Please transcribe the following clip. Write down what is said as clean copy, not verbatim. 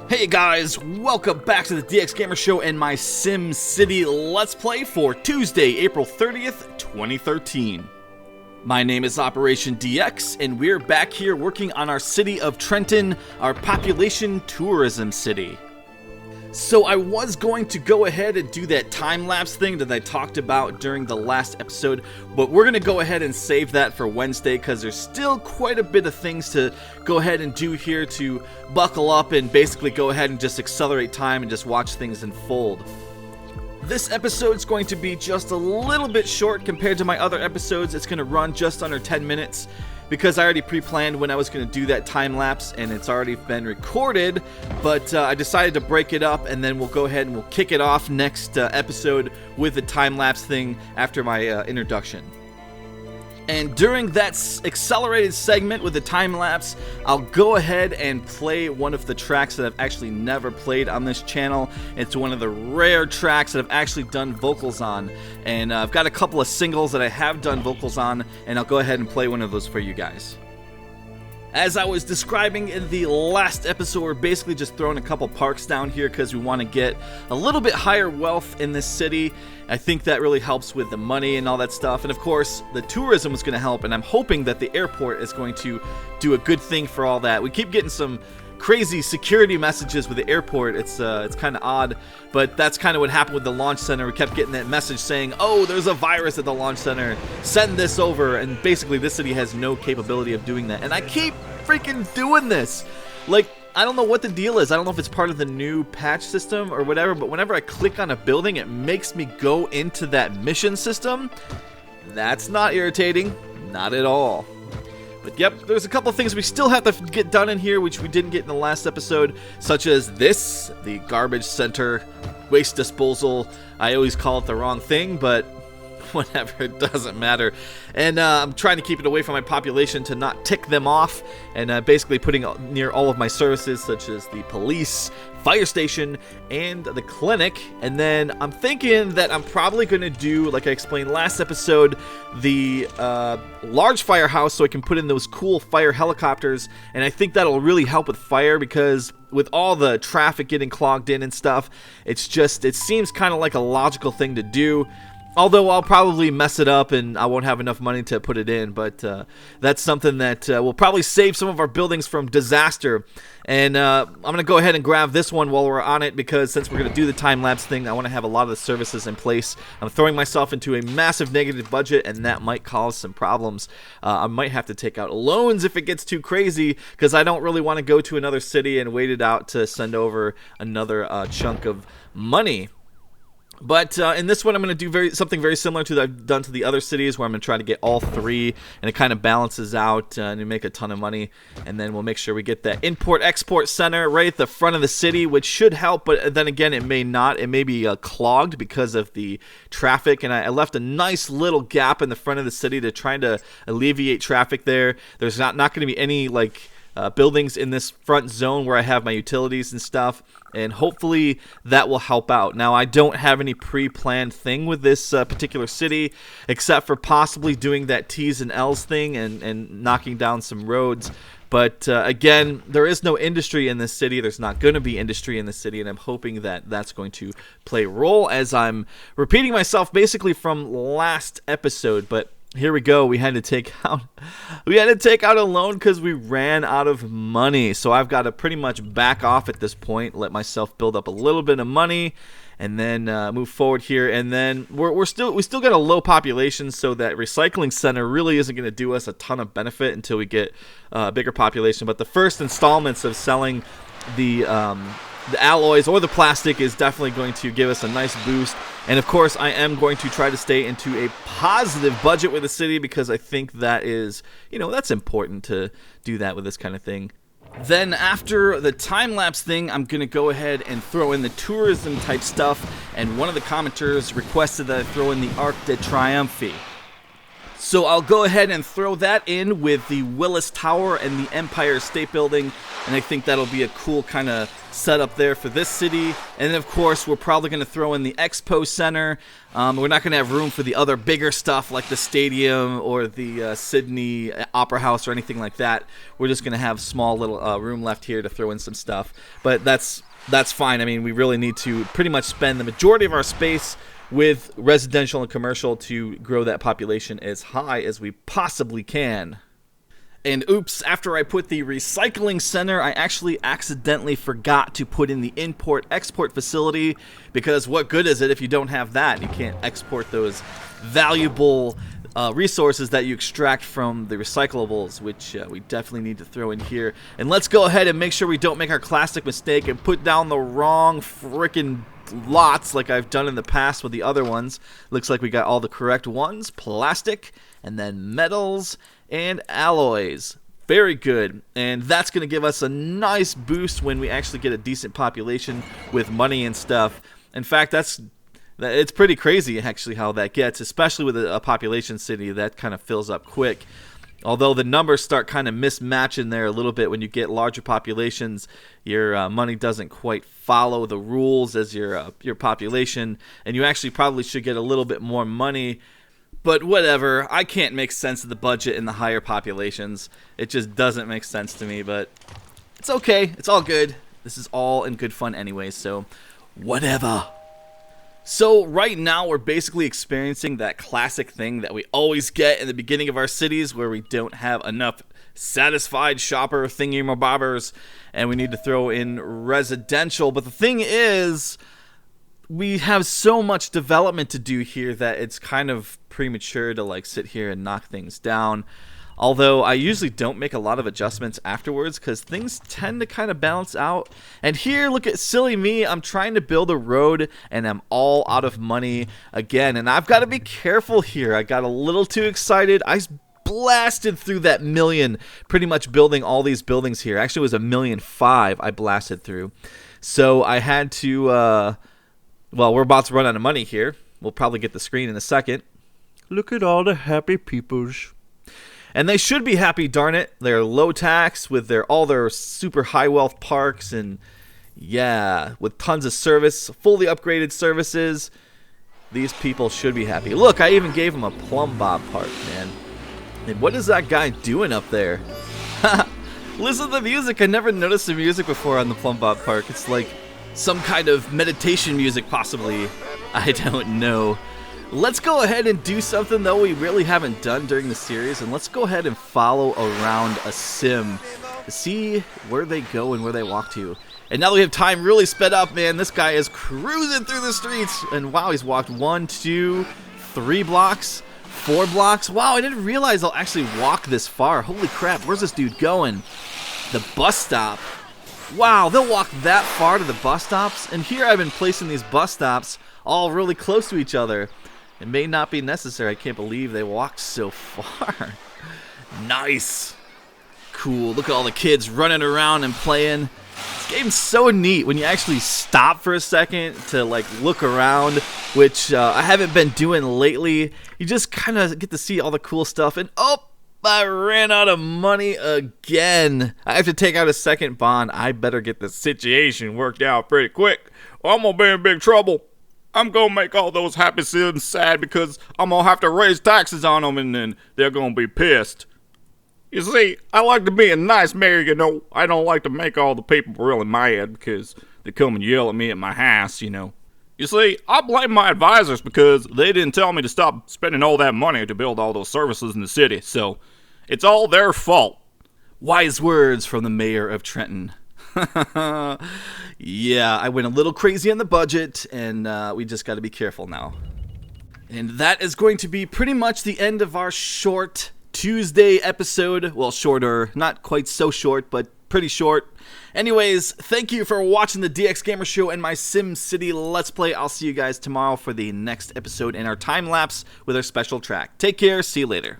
Hey guys, welcome back to the DX Gamer Show and my SimCity Let's Play for Tuesday, April 30th, 2013. My name is OperationDx, and we're back here working on our city of Trenton, our population tourism city. So I was going to go ahead and do that time-lapse thing that I talked about during the last episode, but we're going to go ahead and save that for Wednesday because there's still quite a bit of things to go ahead and do here to buckle up and basically go ahead and just accelerate time and just watch things unfold. This episode's going to be just a little bit short compared to my other episodes. It's going to run just under 10 minutes because I already pre-planned when I was going to do that time-lapse and it's already been recorded, but I decided to break it up and then we'll go ahead and we'll kick it off next episode with the time-lapse thing after my introduction. And during that accelerated segment with the time-lapse, I'll go ahead and play one of the tracks that I've actually never played on this channel. It's one of the rare tracks that I've actually done vocals on. And I've got a couple of singles that I have done vocals on, and I'll go ahead and play one of those for you guys. As I was describing in the last episode, we're basically just throwing a couple parks down here because we want to get a little bit higher wealth in this city. I think that really helps with the money and all that stuff. And of course, the tourism is going to help, and I'm hoping that the airport is going to do a good thing for all that. We keep getting some crazy security messages with the airport. It's kind of odd, but that's kind of what happened with the launch center. We kept getting that message saying, oh, there's a virus at the launch center, send this over, and basically this city has no capability of doing that, and I keep freaking doing this. Like, I don't know what the deal is. I don't know if it's part of the new patch system or whatever, but whenever I click on a building, it makes me go into that mission system. That's not irritating, not at all. But yep, there's a couple of things we still have to get done in here, which we didn't get in the last episode, such as this, the garbage center, waste disposal. I always call it the wrong thing, but whatever, it doesn't matter. And I'm trying to keep it away from my population to not tick them off, and basically putting near all of my services, such as the police, fire station, and the clinic. And then I'm thinking that I'm probably going to do, like I explained last episode, the large firehouse so I can put in those cool fire helicopters, and I think that'll really help with fire because with all the traffic getting clogged in and stuff, it seems kind of like a logical thing to do. Although I'll probably mess it up and I won't have enough money to put it in, but that's something that will probably save some of our buildings from disaster. And I'm going to go ahead and grab this one while we're on it because since we're going to do the time-lapse thing, I want to have a lot of the services in place. I'm throwing myself into a massive negative budget, and that might cause some problems. I might have to take out loans if it gets too crazy because I don't really want to go to another city and wait it out to send over another chunk of money. But in this one, I'm going to do something very similar to that I've done to the other cities, where I'm going to try to get all three, and it kind of balances out and you make a ton of money. And then we'll make sure we get that import-export center right at the front of the city, which should help, but then again, it may not. It may be clogged because of the traffic, and I left a nice little gap in the front of the city to try to alleviate traffic there. There's not going to be any, buildings in this front zone where I have my utilities and stuff, and hopefully that will help out. Now, I don't have any pre-planned thing with this particular city, except for possibly doing that T's and L's thing and knocking down some roads. But again, there is no industry in this city. There's not going to be industry in this city, and I'm hoping that that's going to play a role, as I'm repeating myself basically from last episode. But here we go. We had to take out a loan because we ran out of money. So I've got to pretty much back off at this point, let myself build up a little bit of money, and then move forward here. And then we still got a low population, so that recycling center really isn't going to do us a ton of benefit until we get a bigger population. But the first installments of selling the alloys or the plastic is definitely going to give us a nice boost. And of course, I am going to try to stay into a positive budget with the city because I think that is, that's important to do that with this kind of thing. Then after the time-lapse thing, I'm going to go ahead and throw in the tourism type stuff, and one of the commenters requested that I throw in the Arc de Triomphe. So I'll go ahead and throw that in with the Willis Tower and the Empire State Building, and I think that'll be a cool kind of setup there for this city. And then, of course, we're probably going to throw in the Expo Center. We're not going to have room for the other bigger stuff like the stadium or the Sydney Opera House or anything like that. We're just going to have small little room left here to throw in some stuff. But that's fine. I mean, we really need to pretty much spend the majority of our space with residential and commercial to grow that population as high as we possibly can. And oops, after I put the recycling center, I actually accidentally forgot to put in the import-export facility, because what good is it if you don't have that? You can't export those valuable resources that you extract from the recyclables, which we definitely need to throw in here. And let's go ahead and make sure we don't make our classic mistake and put down the wrong frickin' lots like I've done in the past with the other ones. Looks like we got all the correct ones. Plastic, and then metals, and alloys. Very good. And that's going to give us a nice boost when we actually get a decent population with money and stuff. In fact, it's pretty crazy actually how that gets, especially with a population city that kind of fills up quick. Although the numbers start kind of mismatching there a little bit when you get larger populations, your money doesn't quite follow the rules as your population, and you actually probably should get a little bit more money. But whatever, I can't make sense of the budget in the higher populations. It just doesn't make sense to me, but it's okay. It's all good. This is all in good fun anyway, so whatever. So right now we're basically experiencing that classic thing that we always get in the beginning of our cities, where we don't have enough satisfied shopper thingy-mabobbers and we need to throw in residential. But the thing is, we have so much development to do here that it's kind of premature to like sit here and knock things down. Although I usually don't make a lot of adjustments afterwards because things tend to kind of balance out. And here, look at silly me. I'm trying to build a road and I'm all out of money again. And I've got to be careful here. I got a little too excited. I blasted through that million, pretty much building all these buildings here. Actually, it was 1.5 million I blasted through. So I had to, well, we're about to run out of money here. We'll probably get the screen in a second. Look at all the happy peoples. And they should be happy, darn it. They're low tax with all their super high wealth parks, and yeah, with tons of service, fully upgraded services. These people should be happy. Look, I even gave them a plumb bob park, man. And what is that guy doing up there? Listen to the music. I never noticed the music before on the plumb bob park. It's like some kind of meditation music, possibly. I don't know. Let's go ahead and do something, though, we really haven't done during the series, and let's go ahead and follow around a sim to see where they go and where they walk to. And now that we have time really sped up, man, this guy is cruising through the streets, and wow, he's walked 1, 2, 3 blocks, 4 blocks. Wow, I didn't realize I'll actually walk this far. Holy crap, where's this dude going? The bus stop. Wow, they'll walk that far to the bus stops, and here I've been placing these bus stops all really close to each other. It may not be necessary. I can't believe they walked so far. Nice. Cool. Look at all the kids running around and playing. This game's so neat when you actually stop for a second to like look around, which I haven't been doing lately. You just kind of get to see all the cool stuff. And oh, I ran out of money again. I have to take out a second bond. I better get the situation worked out pretty quick, or I'm going to be in big trouble. I'm going to make all those happy citizens sad because I'm going to have to raise taxes on them, and then they're going to be pissed. You see, I like to be a nice mayor, you know. I don't like to make all the people really mad because they come and yell at me at my house, you know. You see, I blame my advisors because they didn't tell me to stop spending all that money to build all those services in the city, so it's all their fault. Wise words from the mayor of Trenton. Yeah, I went a little crazy on the budget, and we just got to be careful now. And that is going to be pretty much the end of our short Tuesday episode. Well, shorter, not quite so short, but pretty short. Anyways, thank you for watching the DX Gamer Show and my SimCity Let's Play. I'll see you guys tomorrow for the next episode in our time lapse with our special track. Take care, see you later.